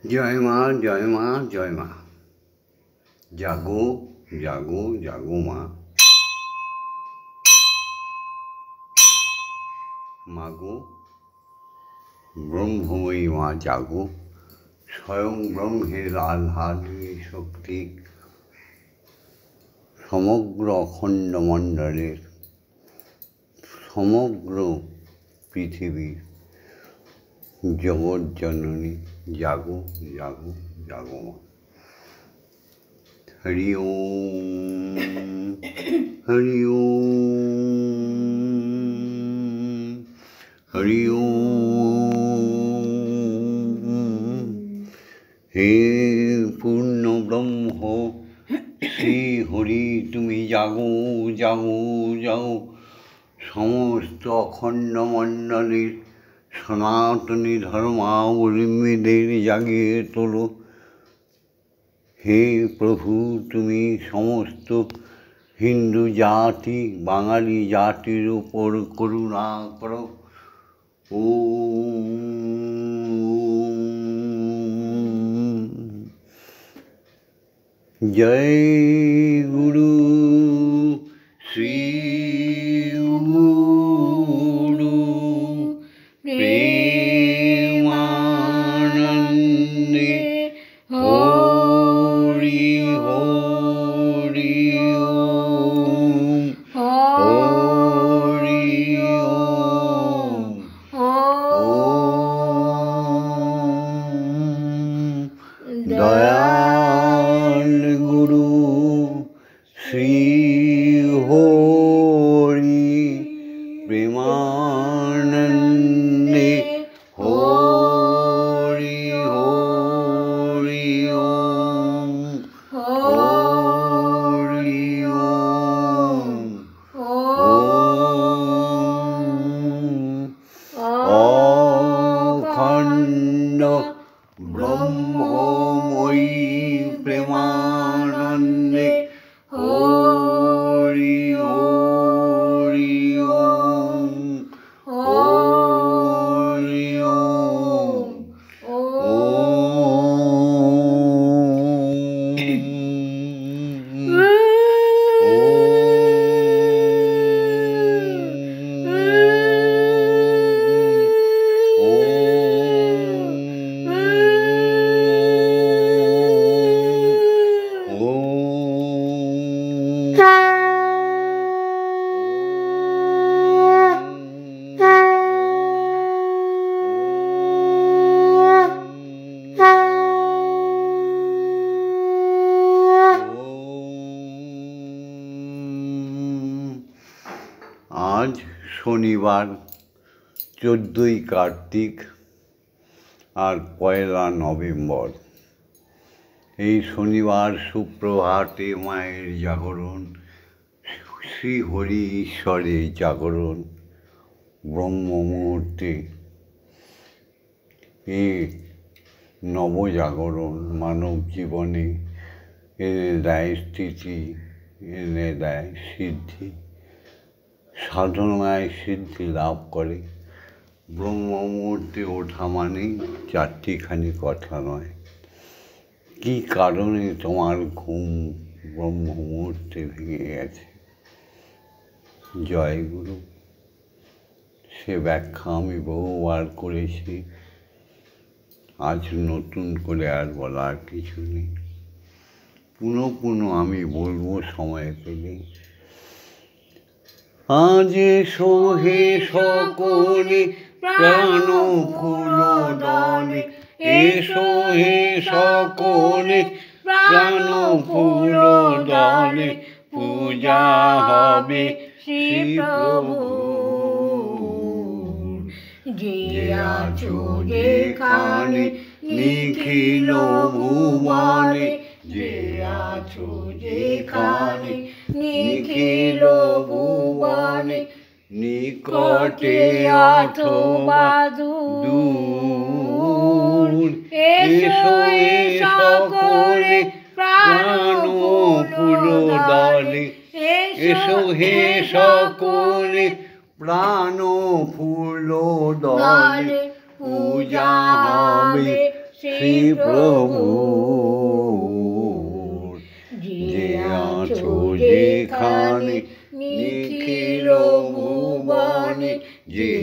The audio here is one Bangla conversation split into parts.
জয় মা, জয় মা, জয় মা। জাগো, জাগো, জাগো মা। মাগো, ব্রহ্মময়ী মা জাগো। স্বয়ং ব্রহ্মের আধারী শক্তি সমগ্র অখণ্ড মণ্ডলের, সমগ্র পৃথিবীর জগৎ জননী জাগো, জাগো, জাগো মা। হরি ওম, হরি ওম, হরি ওম। হে পূর্ণ ব্রহ্ম শ্রী হরি, তুমি জাগো, জাগো, জাগো। সমস্ত অখণ্ড মণ্ডলীর সনাতনী ধর্মাবলম্বীদের জাগিয়ে তোলো। হে প্রভু, তুমি সমস্ত হিন্দু জাতি, বাঙালি জাতির উপর করুণা করো। ওম। জয় গুরু শ্রী গুরু প্রেমানন্দে হরি হরি ওম, হরি ওম, ওম। দয়াল গুরু শ্রী হরি প্রেমানন্দে হরি হরি ওম, হরি ওম, ওম। অখণ্ড ব্রহ্মময়ী প্রেমানন্দে হরি হরি ওম, হরি ওম, আজ শনিবার 14ই কার্তিক আর 1 নভেম্বর। এই শনিবার সুপ্রভাতে মায়ের জাগরণ, শ্রী হরি ঈশ্বরের জাগরণ, ব্রহ্ম মুহূর্তে এ নবজাগরণ মানব জীবনে এনে দেয় স্থিতি, এনে দেয় সিদ্ধি, সাধনায় সিদ্ধি লাভ করে। ব্রহ্ম মুহূর্তে ওঠা মানেই চারটিখানি কথা নয়। কী কারণে তোমার ঘুম ব্রহ্ম মুহূর্তে ভেঙে গেছে? জয় গুরু, সে ব্যাখ্যা আমি বহুবার করেছি, আজ নতুন করে আর বলার কিছু নেই। পুনঃ পুনঃ আমি বলবো সময় পেলে। আজ সোহে সকলে প্রাণ ফুল দলে, এসো হে সকলে প্রাণ ফুল দলে, পূজা হবে শ্রী প্রভুর। যে আছো যেখানে নিখিল ভুবনে, যে আছো যেখানে নিখিল ভুবনে, নিকটে অথবা দূর, এসো হে সকলে প্রাণ ফুল দলে, এসো হে সকলে প্রাণ ফুল দলে, পূজা হবে শ্রী প্রভু যে আছো যেখানে নিখিল ভুবনে, যে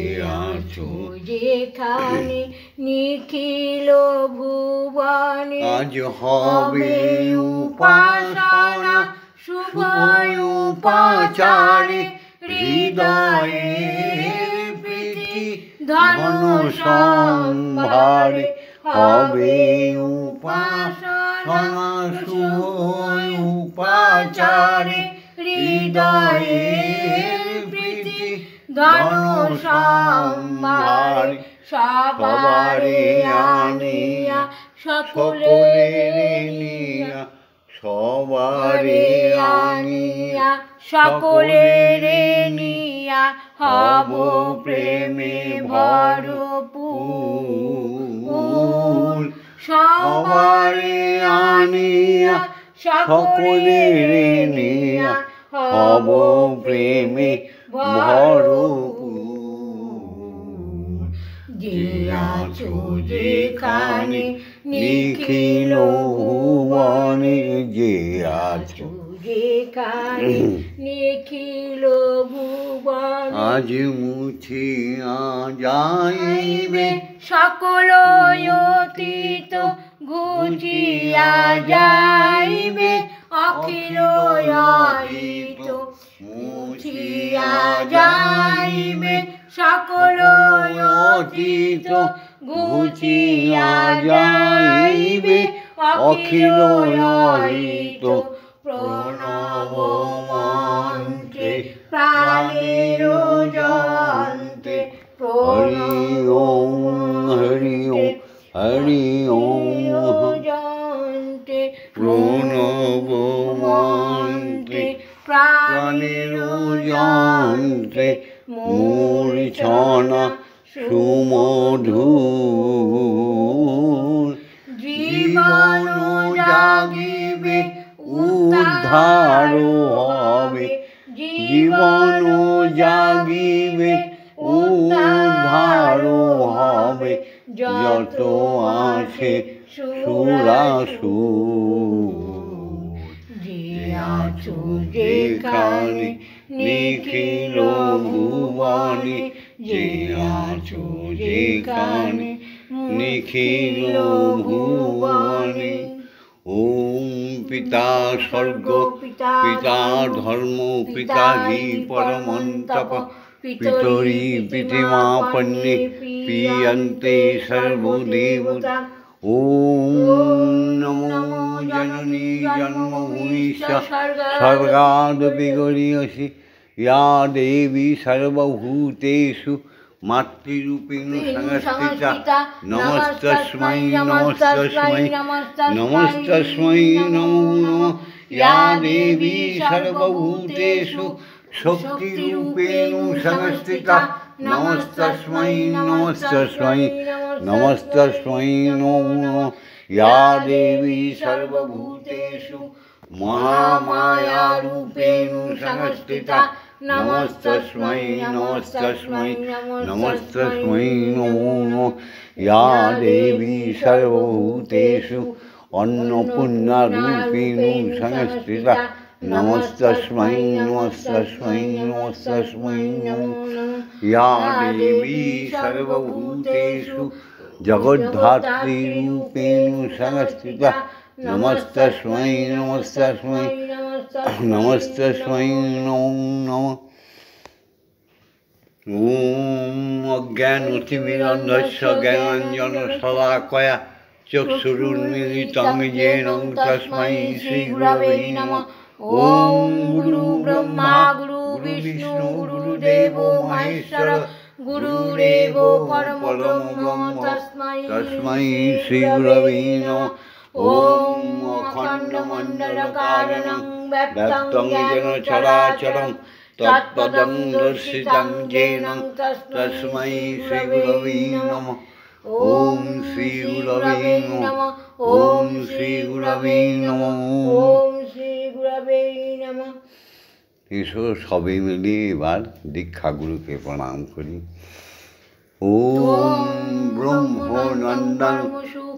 আছো যেখানে নিখিল ভুবনে, আজ হবে উপাসনা শুভ উপাচারে, হৃদয়ে প্রীতি ধন সম্ভারে, হবে উপাসনা শুভ উপাচারে, হৃদয়ে প্রীতি ধন সম্ভারে, সবারে আনিয়া সকলে নিয়া, সবারে আনিয়া সকলের নিয়া, হব প্রেমে ভরপুর। সবারে আনিয়া সকলের নিয়া, হব প্রেমে ভরপুর। যে আছো যেখানে নিখিল ভুবনে, যে আছো যেখানে নিখিল ভুবনে, আজ মুছিয়া যাইবে সকল অতীত ঘুচিয়া যাইবে, অখিল অহিত মুছিয়া যাইবে, সকল অতীত ঘুচিয়া যাইবে, অখিল অহিত প্রণব মন্ত্রে প্রাণের যন্ত্রে, হরি ওম হরি ওম হরি ওম যন্ত্রে প্রণব মন্ত্রে প্রাণের যন্ত্রে, মূর্ছনা সুমধুর। জীবন জাগিবে উদ্ধার হবে, জীবন জাগিবে উদ্ধার হবে, যত আছে সুরাসুর। যে আছো যেখানে নিখিল ভুবনে, যে আছো যেখানে নিখিল ভুবনে। ওম পিতা স্বর্গ পিতা ধর্ম পিতা হি পরমন্তপ, পিতরি পিতিমা পন্নে পিয়ন্তে সর্বদেবতা। ওম নমো জননী জন্মভূমিশ্চ স্বর্গাদপি গরীয়সি, ইয়া দেবী সর্বভূতেষু মাতৃরূপেণ সংস্থিতা। নমস্তস্मै নমস্তস্मै নমস্তস্मै নমো নমঃ। ইয়া দেবী সর্বভূতেষু শক্তিরূপেণ সংস্থিতা। নমস্তস্मै নমস্তস্मै নমস্তস্मै নমো নমঃ। ইয়া দেবী সর্বভূতেষু মহামায়ারূপেণ সংস্থিতা। নমস্তস্मै নমস্তস্मै নমস্তস্मै নমো নমঃ। ইয়া দেবী সর্বভূতেষু অন্নপূর্ণারূপেণ সংস্থিতা। নমস্তস্मै নমস্তস্मै নমস্তস্मै নমো নমঃ। ইয়া দেবী সর্বভূতেষু জগদ্ধাত্রীরূপেণ সংস্থিতা। নমস্তস্मै নমস্তস্मै নমস্তস্मै নমো নমঃ। ওম অজ্ঞানতিমিরন্ধস্য জ্ঞানাঞ্জনশলাকয়া চক্ষুरुन्मीलितं येन তস্मै শ্রীগুরবে নমঃ। ওম গুরু ব্রহ্মা গুরু বিষ্ণু গুরুদেবো মহেশ্বর, গুরুরেব পরমব্রহ্ম তস্मै শ্রীগুরবে নমঃ। ওম অখণ্ডমণ্ডলকারণং ব্যক্तं येन চরাচরং তৎপদং দর্শিतं येन তস্मै শ্রীগুরবে নমঃ। ওম শ্রী গুরবে নমঃ। ওম শ্রী গুরবে নমঃ। ওম শ্রী গুরবে নমঃ। এসো সবে মিলে এবার দীক্ষাগুরুকে প্রণাম করি। ওম ব্রহ্মনন্দন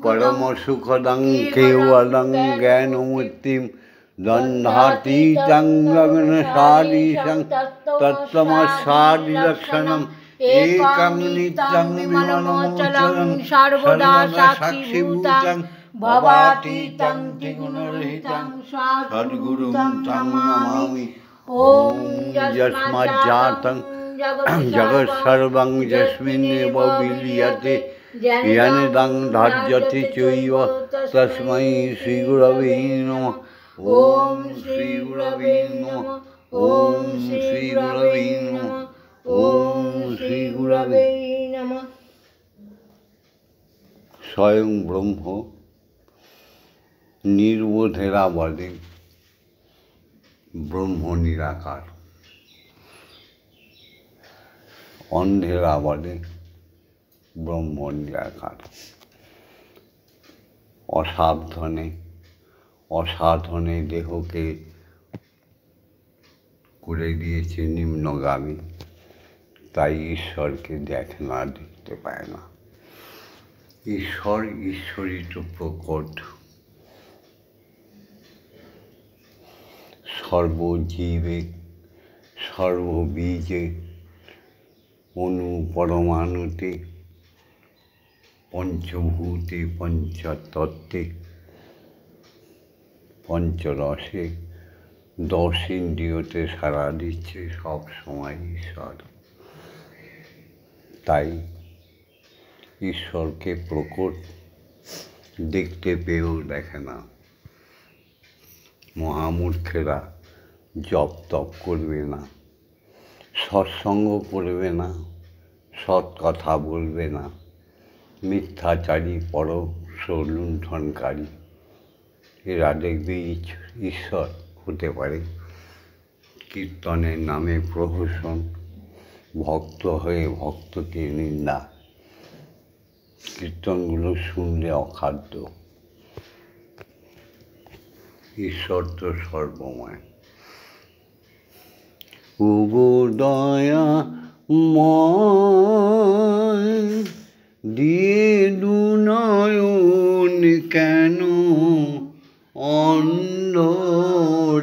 পরম সুখদং কেবলং জ্ঞানমূর্তিম দন্ধাতীতং গগনসাদীশং তত্ত্বমস্যাদিলক্ষণম একং নিত্যং বিমলমোচনং সর্বদা সাক্ষীভূতং ভবাতীতং ত্রিগুণরহিতং সদ্গুরুং তং নমামি। ওম যস্মাজ্জাতং জগৎসর্বং যস্মিন্নেব বিলীয়তে জ্ঞানেদং ধার্যতে চৈব তস্मै শ্রীগুরবে নমঃ। ওম শ্রীগুরবে নমঃ। ওম শ্রীগুরবে নমঃ। ওম শ্রীগুরবে নমঃ। স্বয়ং ব্রহ্ম নির্বোধেরা বলে ব্রহ্ম নিরাকার, অন্ধেরা বলে ব্রহ্ম নিরাকার। অসাধনে দেহকে করে দিয়েছে নিম্নগামী, তাই ঈশ্বরকে দেখে না, দেখতে পায় না। ঈশ্বরই তো প্রকট, সর্বজীবে সর্ববীজে অণু পরমাণুতে পঞ্চভূতে পঞ্চতত্ত্বে পঞ্চরসে 10 ইন্দ্রিয়তে সাড়া দিচ্ছে সব সময় ঈশ্বর। তাই ঈশ্বরকে প্রকট দেখতে পেয়েও দেখে না। মহামূর্খেরা জপ তপ করবে না, সৎসঙ্গ করবে না, সৎ কথা বলবে না, মিথ্যাচারী পরশ লুণ্ঠনকারী, এরা দেখবে ঈশ্বর হতে পারে। কীর্তনের নামে প্রহসন, ভক্ত হয়ে ভক্তকে নিন্দা, কীর্তনগুলো শুনলে অখাদ্য। ঈশ্বর তো সর্বময়। ওগো দয়াময় দিয়ে দুনয়ন কেন অন্ধ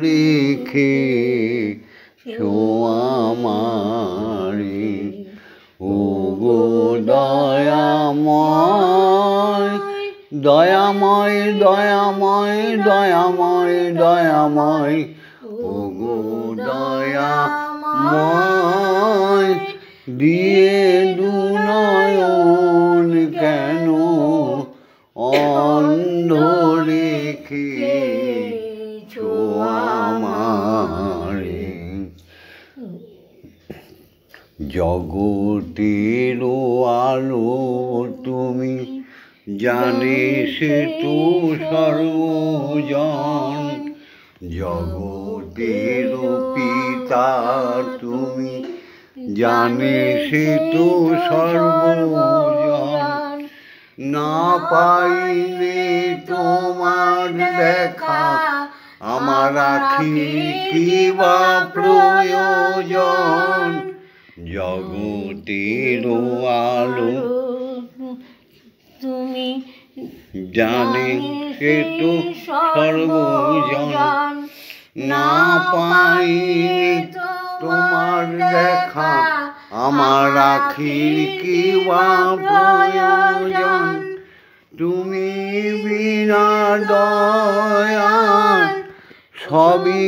রেখে আমারে। ওগো দয়াময় দয়াময় দয়াময় দয়াময় দয়াময়। ওগো দয়াময় দিয়ে দুনয়ন কেন অন্ধ রেখে আমারে। জগতের আলো তুমি, জানে সে তো সর্বজন। জগতের পিতা তুমি, জানে সে তো সর্বজন। না পাইলে তোমার দেখা আমার আখির কি বা প্রয়োজন। জগতের আলো তুমি, জানে সে তো সর্বজন। না পাইলে তোমার দেখা আমার আখির কি বা প্রয়োজন। তুমি বিনা দয়ার সবই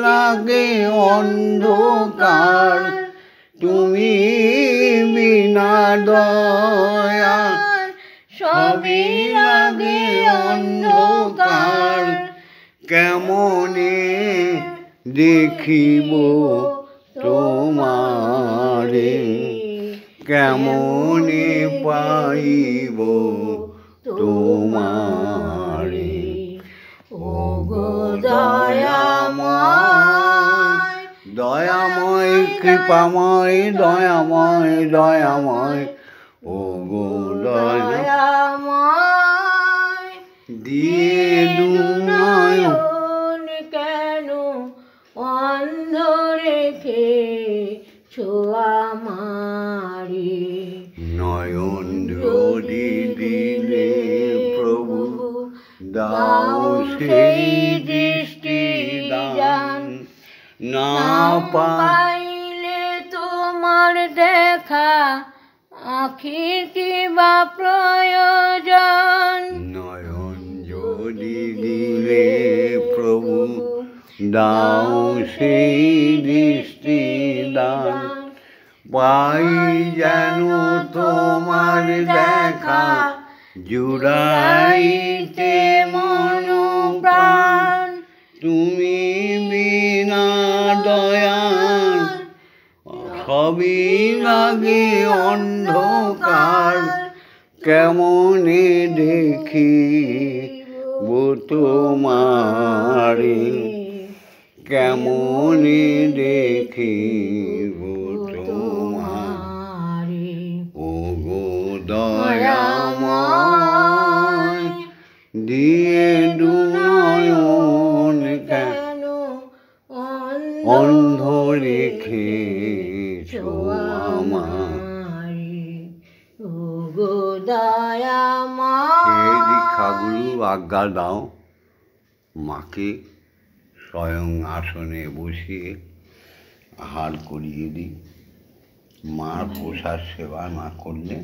লাগে অন্ধকার। তুমি বিনা দয়ার সবই লাগে অন্ধকার। কেমনে দেখিব তোমারে, কেমনে পাইব তোমারে। ওগো দয়াময় দয়াময় কৃপাময় দয়াময় দয়াময়। ওগো দয়াময় দিয়ে দুনয়ন কেন অন্ধ রেখে আমারে। নয়ন যদি দিলে প্রভু দাও সেই দৃষ্টি দান, না পাইলে তোমার দেখা আখির কি বা প্রয়োজন। নয়ন যদি দিলে প্রভু দাও সেই দৃষ্টি দান, পাই যেন তোমার দেখা জুড়াইতে মন প্রাণ। তুমি বিনা দয়াল সবই লাগে অন্ধকার, কেমনে দেখি তোমারে, কেমনে দেখি তোমারে। ও গো দয়াময় দিয়ে দুনয়ন কেন অন্ধ রেখেছ আমারে। ও গো দয়াময় হে দীক্ষাগুরু আজ্ঞা দাও, মাকে স্বয়ং আসনে বসিয়ে আহার করিয়ে দিই। মার পোষার সেবা না করলে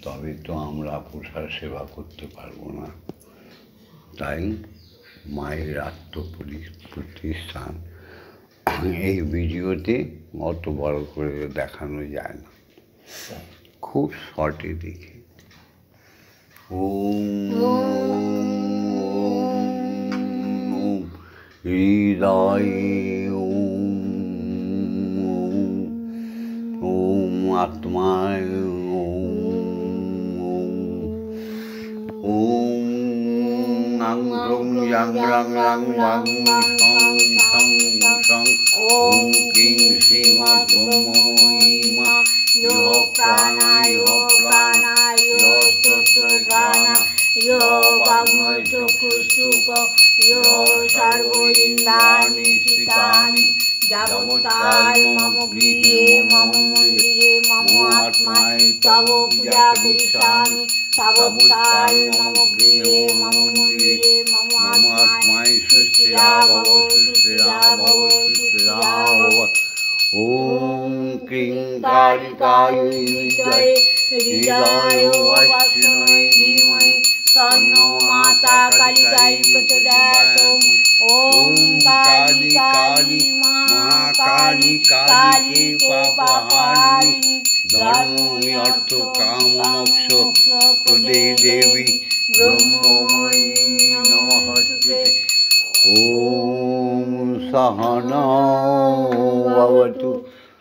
তবে তো আমরা পোষার সেবা করতে পারবো না। তাই মায়ের আত্মপ্রতিষ্ঠান এই ভিডিওতে অত বড় করে দেখানো যায় না, খুব শর্টে দেখি। ওম হৃদয়ে ওম আত্মায় ওম আং রং yang rang rang bang song song song om king srimat brahma yo prana yo toto prana yo bhagmoy chokusuko yo sarvo indani sitani javotai mamo grihe mamo mandire mamo atmai tavo puja karishami tavotai mamo grihe mamo mandire mamo atmai sushira bhavo sushira bhavo sushira bhavo. Om Kling Karikayi Vijaye Hridayo Vaishnavi Dhimai Tanno Mata Kalikayi Prachodayam. Om Kali Kali Mahakali Kali ke Papaharini Dharmo Yartho Kama Moksha Prade Devi Brahmomayi Namaste. Om Sahana Bhavatu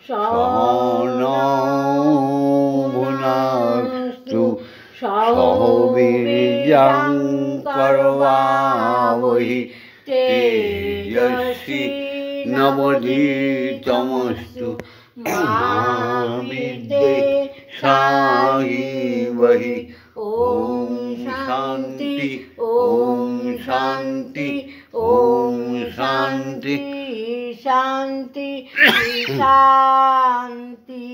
Sahana Bhunastu Saho Virjam Karvavahi Tejasvi Navaditamastu Ma Vidye Sahivahi. Om Shanti Om Shanti Om Shanti Shanti Shanti.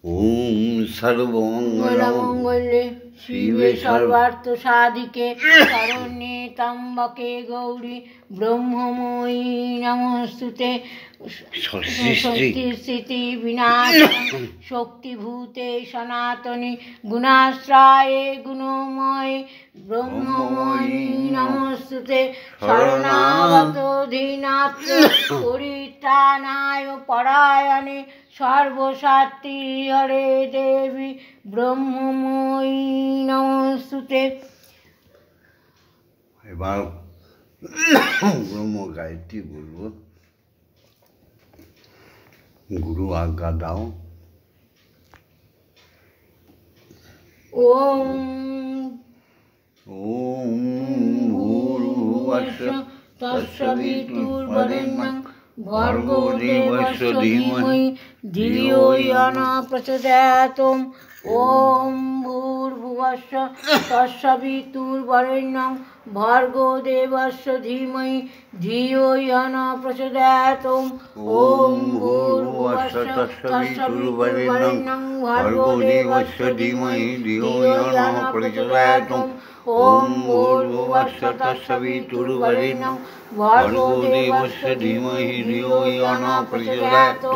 Om Sarvamangale Shive Sarvartha Sadhike Saranye Tambake Gauri Brahmamoyi Namostute. Shakti Sthiti Vinasham Shakti Bhute Sanatani Gunasraye Gunamoyi Brahmamoyi Namostute. Saranagato Dhinatra Puritanayo Parayane Sarvasati Hare Devi Brahmamoyi Namostute. এবার ব্রহ্ম গায়ত্রী বলবো। গুরু আজ্ঞা দাও। ওম ওম ভূর্ভুবস্সুঃ তস্সবিতুর্বরেণ্যং ভর্গো দেবস্য ধীমহি ধিয়ো ইয়ো ন প্রচোদয়াৎ। ওম ভূর্ভুবস্সুঃ তস্সবিতুর্বরেণ্যং भर्गो देवस्य धीमहि धियो यो न प्रचोदयात् ॐ भूर्भुवस्सुः तत्सवितुर्वरेण्यं भर्गो देवस्य धीमहि धियो यो न प्रचोदयात् ॐ भूर्भुवस्सुः तत्सवितुर्वरेण्यं भर्गो देवस्य धीमहि धियो यो न प्रचोदयात् ॐ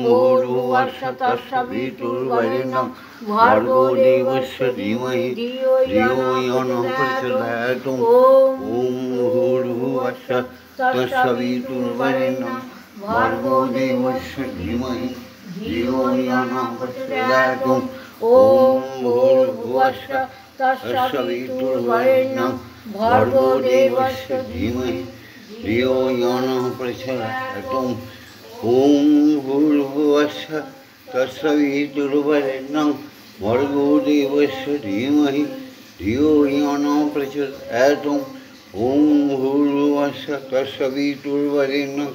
भूर्भुवस्सुः तत्सवितुर्वरेण्यं भर्गो देवस्य धीमहि धियो यो न प्रचोदयात् ॐ भूर्भुवस्सुः तत्सवितुर्वरेण्यं भर्गो देवस्य धीमहि धियो यो न प्रचोदयात् ॐ भूर्भुवस्सुः तत्सवितुर्वरेण्यं भर्गो देवस्य धीमहि धियो यो न प्रचोदयात् ॐ भूर्भुवस्सुः तत्सवितुर्वरेण्यं भर्गो देवस्य धीमहि धियो यो न प्रचोदयात् ॐ भूर्भुवस्सुः तत्सवितुर्वरेण्यं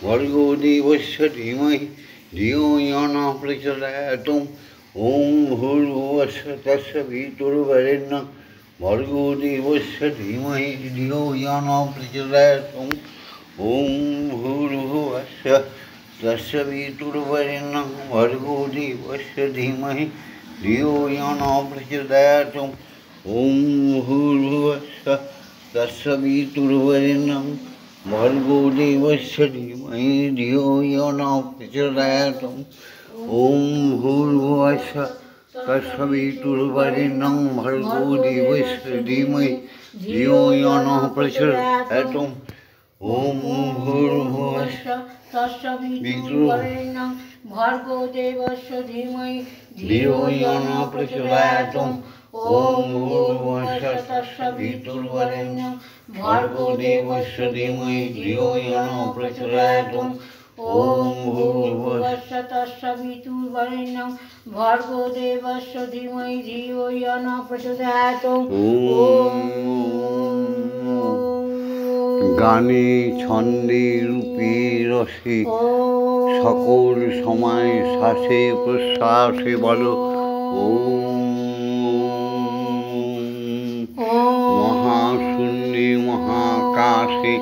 भर्गो देवस्य धीमहि धियो यो न प्रचोदयात् ॐ भूर्भुवस्सुः तत्सवितुर्वरेण्यं भर्गो देवस्य धीमहि धियो यो न प्रचोदयात् ॐ भूर्भुवस्सुः तत्सवितुर्वरेण्यं भर्गो देवस्य धीमहि धियो यो न प्रचोदयात् ॐ भूर्भुवस्सुः तत्सवितुर्वरेण्यं भर्गो देवस्य धीमहि धियो यो न प्रचोदयात् ॐ भूर्भुवस्सुः तत्सवितुर्वरेण्यं भर्गो देवस्य धीमहि धियो यो न प्रचोदयात् ॐ भूर्भुवस्सुः तत्सवितुर्वरेण्यं भर्गो देवस्य धीमहि धियो यो न प्रचोदयात् ॐ भूर्भुवस्सुः तत्सवितुर्वरेण्यं भर्गो देवस्य धीमहि धियो यो न प्रचोदयात् ॐ भूर्भुवस्सुः तत्सवितुर्वरेण्यं भर्गो देवस्य धीमहि धियो यो न प्रचोदयात् গানে ছন্দে রূপে রসে সকল সময় শ্বাসে প্রশ্বাসে বলো মহাশূন্যে মহাকাশে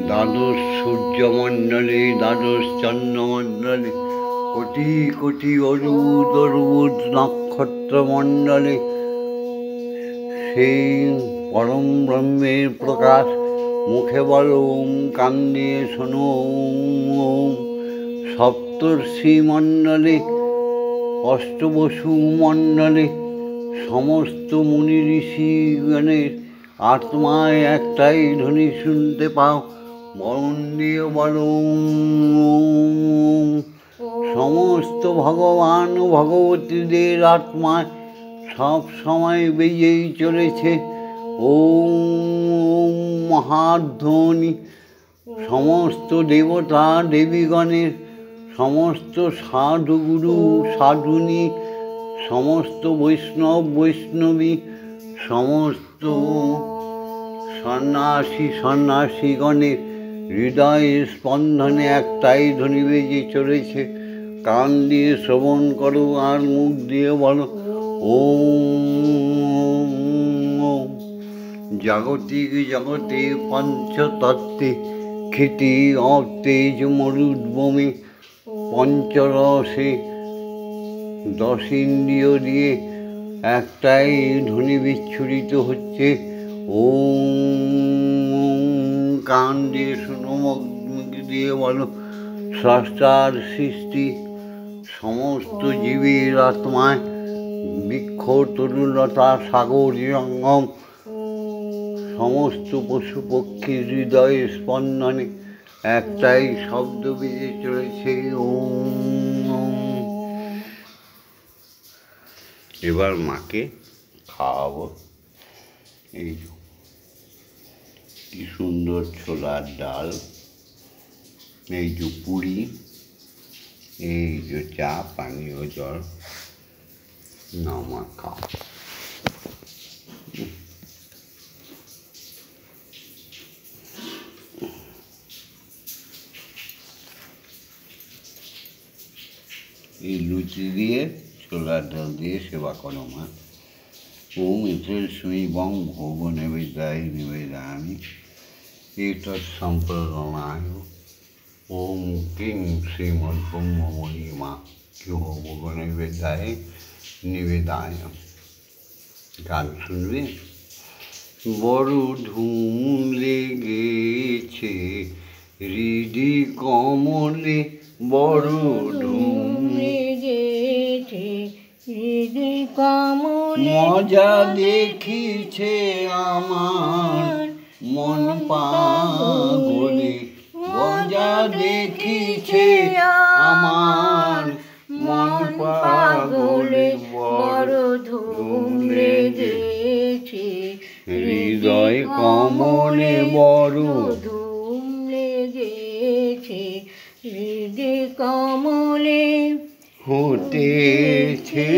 দ্বাদশ সূর্যমণ্ডলে দ্বাদশ চন্দ্রমণ্ডলে কোটি কোটি অর্বুদ অর্বুদ নক্ষত্রমণ্ডলে সেই পরম ব্রহ্মের প্রকাশ মুখে বলো ওম, কান দিয়ে শোনো ওম। সপ্তর্ষি মণ্ডলে অষ্টবসু মণ্ডলে সমস্ত মুনি ঋষিগণের আত্মায় একটাই ধ্বনি শুনতে পাও, বরণ দিয়ে বলো ওম। সমস্ত ভগবান ও ভগবতীদের আত্মায় সব সময় বেজেই চলেছে ওম মহাধ্বনি। সমস্ত দেবতা দেবীগণের, সমস্ত সাধুগুরু সাধুনী, সমস্ত বৈষ্ণব বৈষ্ণবী, সমস্ত সন্ন্যাসী সন্ন্যাসীগণের হৃদয়ের স্পন্দনে একটাই ধ্বনি বেজে চলেছে। কান দিয়ে শ্রবণ করো আর মুখ দিয়ে বলো ওম। জাগতিক জগতে পঞ্চতত্ত্বে ক্ষিতি অতেজ মরুদ্ভূমি পঞ্চরসে দশ ইন্দ্রিয় দিয়ে একটাই ধ্বনি বিচ্ছুরিত হচ্ছে ওম। কান দিয়ে শুনো, মুখ দিয়ে বলো স্রষ্টার সৃষ্টি। সমস্ত জীবের আত্মায় বৃক্ষ তরুলতা সাগর জঙ্গম, সমস্ত পশু পক্ষীর হৃদয়ের স্পন্দনে একটাই শব্দ বেজে চলেছে ওম। এবার মাকে খাওয়াবো। এই কি সুন্দর ছোলার ডাল, এই যে পুরি, এই যে চা, পানীয় জল, নামা খাও। এই লুচি দিয়ে ছোলার ডাল দিয়ে সেবা করো মা। ওম ইতস্মৈবং ভোগ নিবেদামি এতৎসম্প্রদানায় ওম কিং শ্রীমদ্ব্রহ্মমণিমা কেহ ভোগ নিবেদায়। গান শুনবে? বড় ধুম লেগেছে হৃদি কমলে, বড় ধুম লেগেছে হৃদি কমলে, মজা দেখিছে আমার মন পাগলে, মজা দেখিছে আমার মন পাগলে, বড় ধুম লেগেছে হৃদয় কমলে, বড় ধুম লেগেছে হৃদি কমলে। হতেছে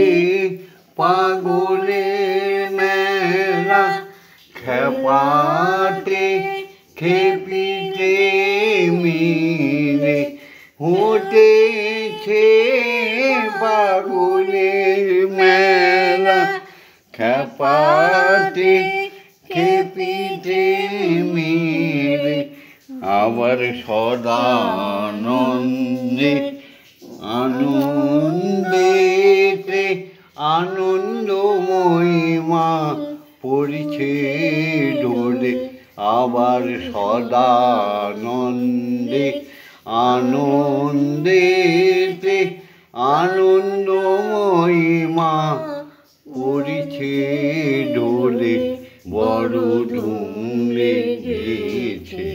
পাগলের মেলা, খেপাতে খেপিতে মিলে, হতেছে পাগলের মেলা, খেপাতে খেপিতে মিলে, আবার সদানন্দে আনন্দেতে আনন্দময়ীমা পড়িছে ঢোলে, আবার সদানন্দে আনন্দেতে আনন্দময়ীমা পড়িছে ঢোলে, বড় ধুম লেগেছে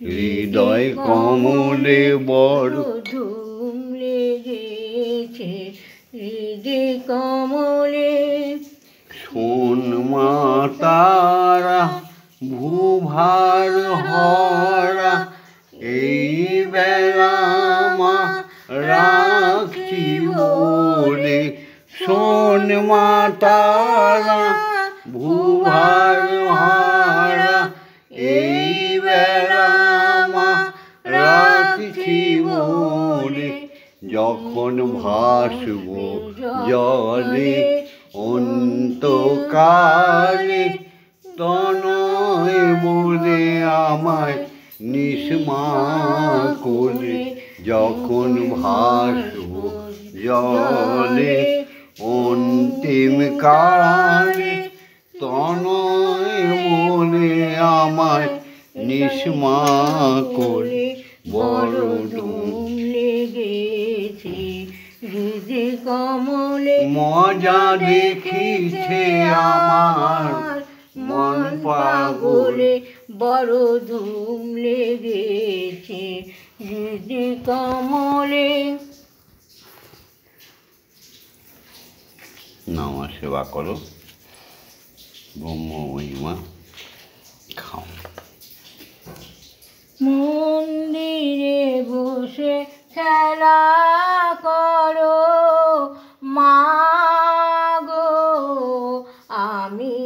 হৃদয় কমলে, বড় ধুম লেগেছে হৃদি কমলে। শোন মা তারা ভূভার হরা, এই বেলা মা রাখছি বলে, শোন মা তারা ভূভার হরা, এই বেলা মা রাখছি বলে, যখন ভাসব জলে অন্তকালে, তনয় বলে আমায় নিঃমা কোলে, যখন ভাসব জলে অন্তিম কালে, তনয় বলে আমায় নিঃমা কোলে, বড় ধুম লেগেছে হৃদি কমলে। মজা দেখিছে আমার মন পাগলে, বড় ধুম লেগেছে হৃদি কমলে। নামা সেবা করো, ব্রহ্ম মহিমা খাও। মন্দিরে বসে খেলা করো মাগো, আমি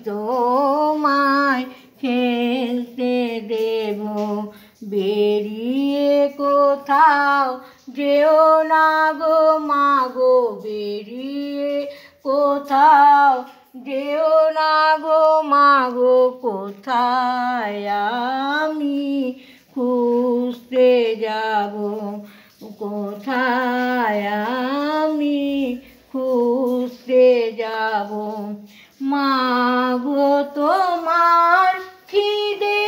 তোমায় খেলতে দেব, বেরিয়ে কোথাও যেও না গো মাগো, বেরিয়ে কোথাও যেও না গো মাগো, কোথায় আমি খুঁজতে যাব, কোথায় আমি খুঁজতে যাব। মাগো তোমার খিদে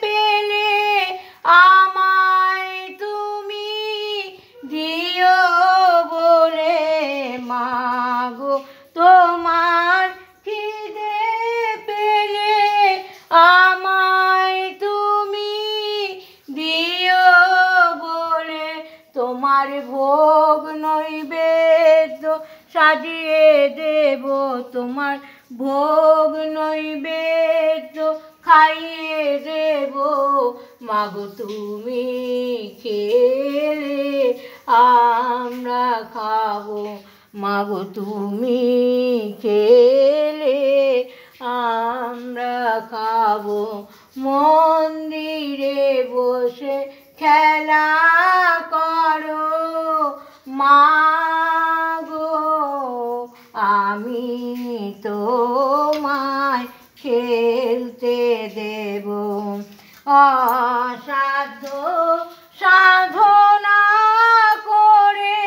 পেলে আমায় তুমি দিও বলে, মাগো তোমার খিদে পেলে আমায় তুমি দিও বলে, তোমার ভোগ নৈবেদ্য সাজিয়ে দেব, তোমার ভোগ নৈবেদ্য খাইয়ে দেব, মাগো তুমি খেলে আমরা খাবো, মাগো তুমি খেলে আমরা খাবো। মন্দিরে বসে খেলা করো মাগো, আমি তোমায় খেলতে দেব। অসাধ্য সাধনা করে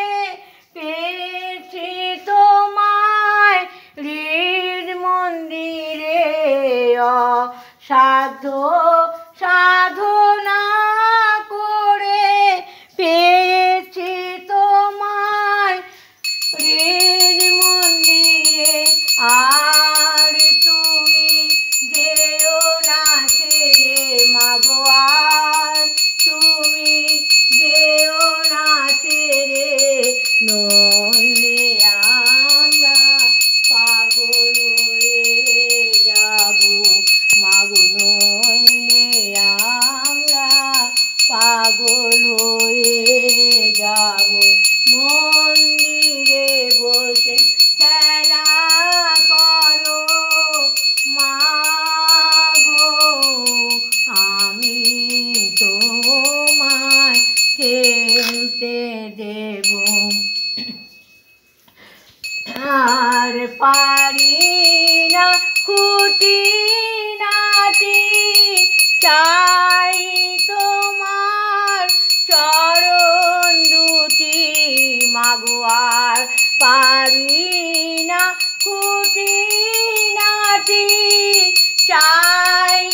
পেয়েছি তোমায় হৃদ মন্দিরে। অসাধ্য সাধনা করে পেয়েছি তোমায় হৃদ মন্দিরে। আর তুমি যেও না ছেড়ে মাগো, আর তুমি যেও না ছেড়ে, নইলে আমরা পাগল হয়ে যাব মাগো, নইলে আমরা পাগল হয়ে যাব। মন্দিরে বসে খেলা করো মাগো, আমি তোমায় খেলতে দেব। আর পারি না খুঁটিনাটি, চাই তোমার চরণ দুটি মাগো। আর পারি না খুঁটিনাটি, চাই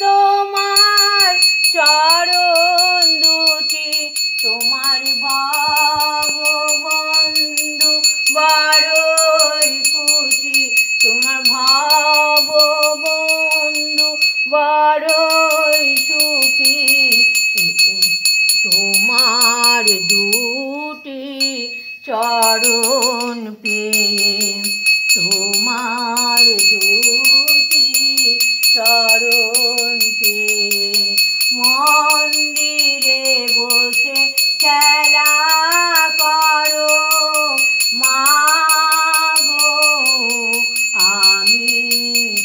তোমার চরণ দুটি। তোমার ভববন্ধু বড়ই খুশি, তোমার ভববন্ধু বড়ই সুখী। তোমার দুটি চরণ পেয়ে, তোমার দুটি চরণ পেয়ে, মন্দিরে বসে খেলা করো মাগো, আমি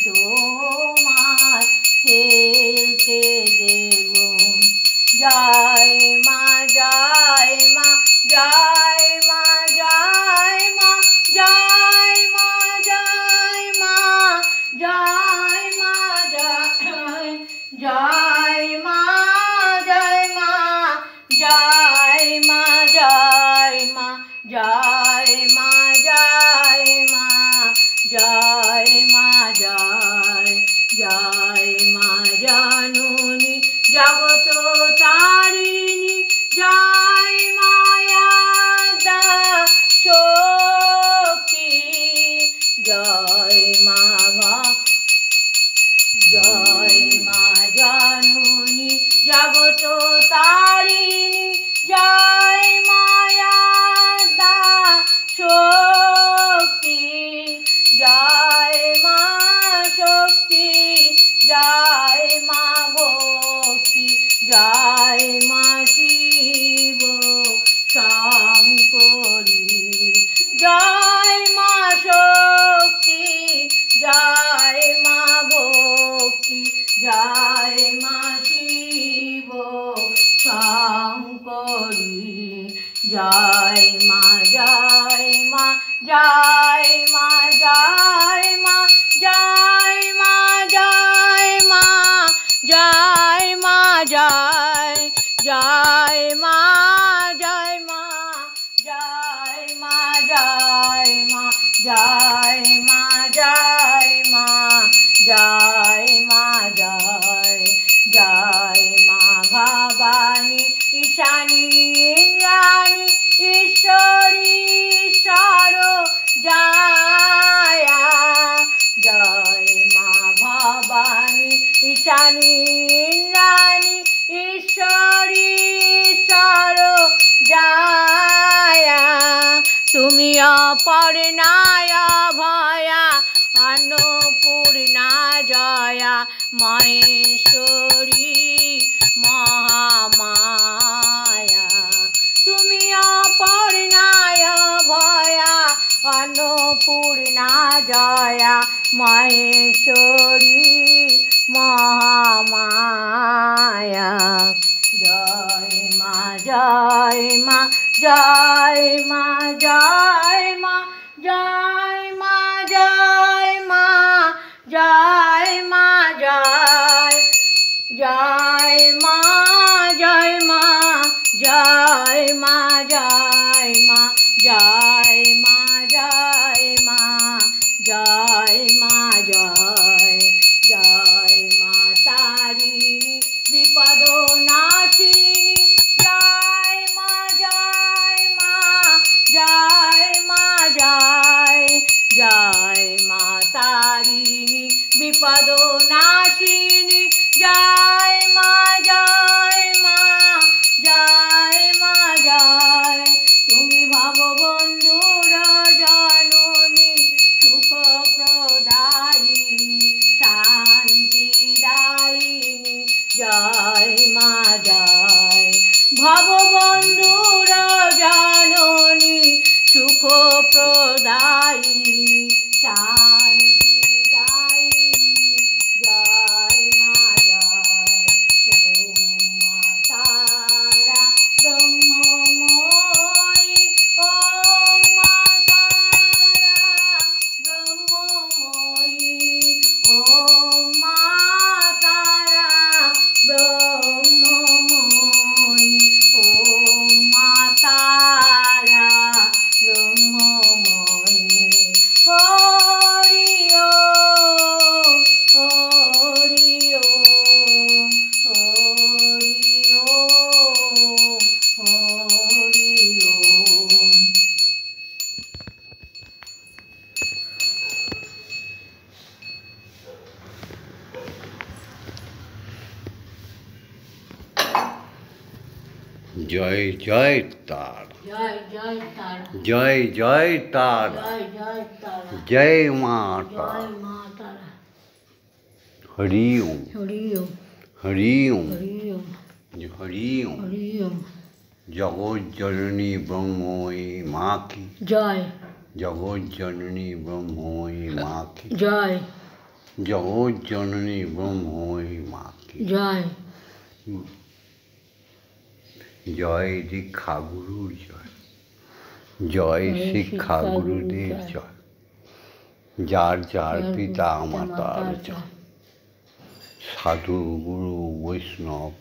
তোমায় খেলতে দেব। জয় মা জয় মা জয় মা জয় মা জয় মা জয় মা জয় মা জয় জয় মা জয় মা জয় মা জয় মা জয় মা জয় মা জয় মা জয় জয় মা জননী জগত তারিণী, জয় মায়া শক্তি, জয় মা জয় মা জননী জগত তারিণী, জয় মায়া শক্তি, জয় মা শক্তি, জয় মা ভক্তি, জয় মা শিব শঙ্করী। জয় মা শক্তি, জয় মা ভক্তি, জয় মা শিব শঙ্করী। জয় মা জয় মা জয় মা জয় মা জয় মা জয় মা জয় মা জয় জয় মা জয় মা জয় মা জয় মা জয় মা জয় মা জয় মা জয় জয় মা ভবানী ঈশানী ইন্দ্রাণী ঈশ্বরী ঈশ্বর জয়া। জয় মা ভবানী ঈশানী ইন্দ্রাণী ঈশ্বরী ঈশ্বর জয়া। তুমি অপর্ণায় ভয়া অন্নপূর্ণা জয়া, মহেশ্বরী মহামায়া। তুমি অপর্ণায় ভয়া অন্নপূর্ণা জয়া, মহেশ্বরী মহামায়া। জয় মা জয় মা জয় মা জয় মা জয় মা জয় মা জয় মা জয় মা জয় মা জয় মা জয় জয় মা তারিণী বিপদ নাশিনী জয় মা জয় মা জয় মা জয় জয় মা তারিণী বিপদ নাশিনী জয় মা জয় মা জয় মা জয় তুমি ভববন্ধুর জননী সুখ প্রদায়িনী শান্তিদায়িনী জয় মা জয় ভববন্ধুর জননী সুখ প্রদায়িনী শান্তিদায়িনী জয় মা জয় ওম মা তারা ব্রহ্মময়ী ওম মা তারা ব্রহ্মময়ী ওম মা তারা ব্রহ্মময়ী ওম মা তারা ব্রহ্মময়ী হরি ওম হরি ওম হরি ওম হরি ওম। জয় জয় তার জয় জয় তারা জয় জয় তার জয় জয় তারা জয় মা তার জয় মা তারা হরি ওম হরি ওম হরি ওম হরি ওম হরি ওম হরি ওম। জগৎ জননী ব্রহ্মময়ী মা কি জয় জগৎ জননী ব্রহ্মময়ী মা কি জয় জগৎ জননী ব্রহ্মময়ী মা কি জয় জয় দীক্ষা গুরুর জয় জয় শিক্ষা গুরুদেব জয় যার যার পিতা মাতার জয় সাধু গুরু বৈষ্ণব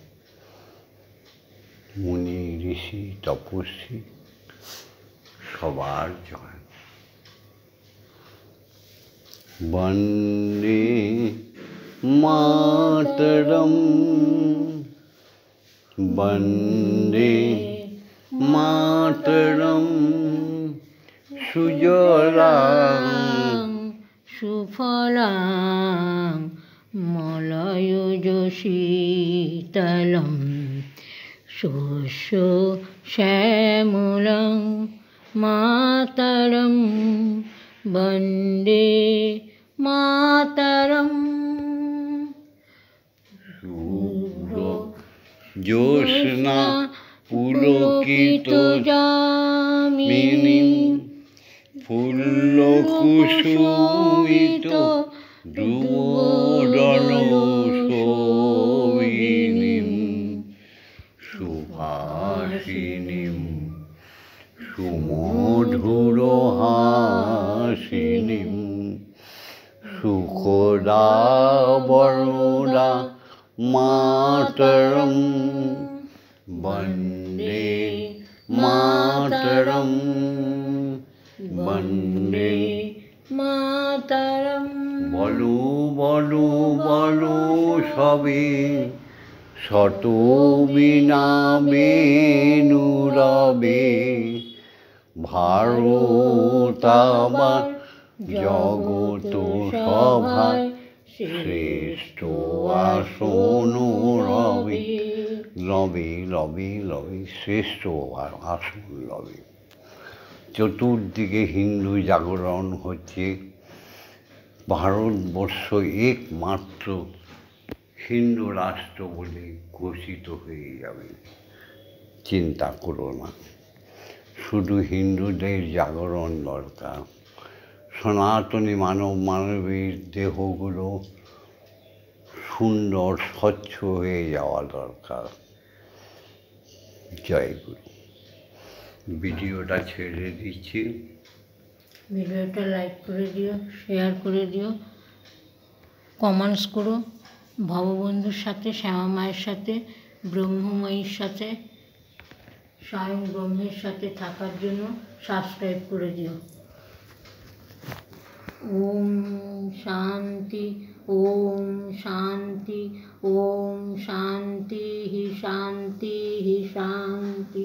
মুনি ঋষি তপস্বী সবার জয় বন্দে মাতরম বন্দে মাতরম সুজলাং সুফলাং মলয়জ শীতলম শস্য শ্যামলং মাতরম বন্দে মাতরম। জ্যোৎস্না পুলকিত যামিনী ফুল্ল কুসুমিত ধ্রুবদল শোভিনীম সুভাষিনীম সুমধুর হাসিনীম সুখদা বরদা মাতরম বন্দে মাতরম বন্দে মাতরম। বলো বলো বলো সবে শত বিনা বেনুরবে ভারত আবার জগত সভায় শ্রেষ্ঠ আসন রবে লবে লবে লবে শ্রেষ্ঠ আসন লবে। চতুর্দিকে হিন্দু জাগরণ হচ্ছে। ভারতবর্ষ একমাত্র হিন্দু রাষ্ট্র বলে ঘোষিত হয়ে যাবে। চিন্তা করো না, শুধু হিন্দুদের জাগরণ দরকার। সনাতনী মানবীর দেহগুলো সুন্দর স্বচ্ছ হয়ে যাওয়া দরকার। জয় গুরু। ভিডিওটা ছেড়ে দিচ্ছি। ভিডিওটা লাইক করে দিও, শেয়ার করে দিও, কমেন্টস করো। ভববন্ধুর সাথে, শ্যামা মায়ের সাথে, ব্রহ্মময়ীর সাথে স্বয়ং ব্রহ্মের সাথে থাকার জন্য সাবস্ক্রাইব করে দিও। ওম শান্তি, ওম শান্তি, ওম শান্তি শান্তি শান্তি।